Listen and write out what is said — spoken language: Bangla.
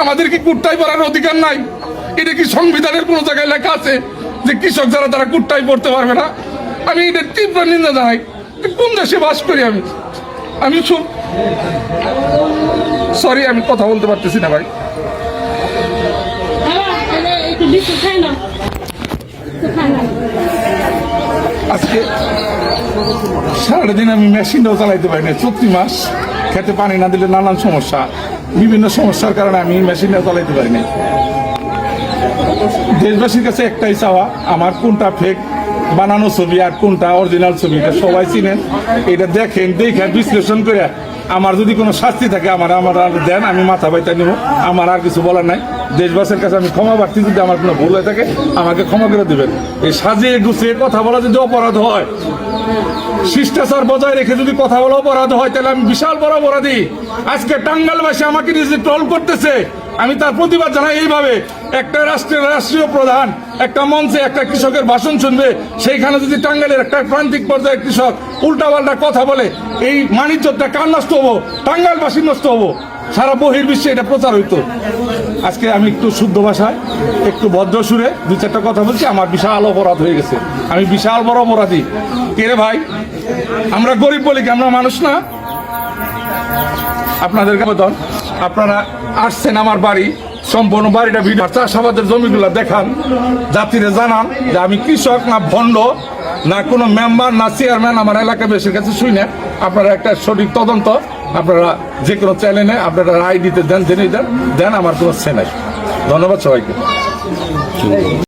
আমাদের কি কুট্টাই পড়ার অধিকার নাই? এটা কি সংবিধানের কোনো জায়গায় লেখা আছে যে কৃষক যারা তারা কুট্টাই পড়তে পারবে না? আমি এটা তীব্র নিন্দা জানাই। কোন দেশে বাস করি আমি খুব সরি, আমি কথা বলতে পারতেছি না ভাই। আজকে সারাদিন আমি মেশিনটাও চালাইতে পারি না। 34 মাস খেতে পানি না দিলে নানান সমস্যা, বিভিন্ন সমস্যার কারণে আমি মেশিনটাও চালাইতে পারি না। দেশবাসীর কাছে একটাই চাওয়া, আমার কোনটা ফেক বানানো ছবি আর কোনটা অরিজিনাল ছবি এটা সবাই চিনেন। এটা দেখেন, দেখে বিশ্লেষণ করে আমার যদি কোনো শাস্তি থাকে আমার দেন, আমি মাথা বাইতা নিব। আমার আর কিছু বলার নাই। দেশবাসীর কাছে আমি ক্ষমা প্রার্থী, যদি আমার কোনো ভুল হয়ে থাকে আমাকে ক্ষমা করে দিবেন। এই সাজিয়ে গুছিয়ে কথা বলা যদি অপরাধ হয়, শিষ্টাচার বজায় রেখে যদি কথা বলা অপরাধ হয়, তাহলে আমি বিশাল বড় অপরাধী। আজকে টাঙ্গাইলবাসী আমাকে নিজে ট্রল করতেছে, আমি তার প্রতিবাদ জানাই এইভাবে। একটা রাষ্ট্রীয় প্রধান একটা মঞ্চে একটা কৃষকের ভাষণ শুনবে, সেইখানে যদি টাঙ্গাইলের একটা প্রান্তিক পর্যায়ের কৃষক উল্টাপাল্টা কথা বলে, এই মানিজ্যটা কার নষ্ট হবো? টাঙ্গাইলবাসীর নষ্ট হবো। সারা বহির্বিশ্বে এটা প্রচার হইতো। আজকে আমি একটু শুদ্ধ ভাষায় একটু ভদ্র সুরে 2-4টা কথা বলছি, আমার বিশাল অপরাধ হয়ে গেছে। আমি বিশাল বড় অপরাধী। কে রে ভাই? আমরা গরিব বলি কি আমরা মানুষ না? আপনাদের আবেদন, আপনারা আসছেন আমার বাড়ি, সম্পূর্ণ বাড়িটা ভিডিও, চাষাবাদের জমিগুলো দেখান, জাতিরে জানান যে আমি কৃষক না ভণ্ড না কোনো মেম্বার না চেয়ারম্যান আমার এলাকাবাসীর কাছে শুই না। আপনারা একটা সঠিক তদন্ত আপনারা যে কোনো চ্যানেলে আপনারা রায় দিতে দেন, জেনে দেন, আমার কোনো সে নাই। ধন্যবাদ সবাইকে।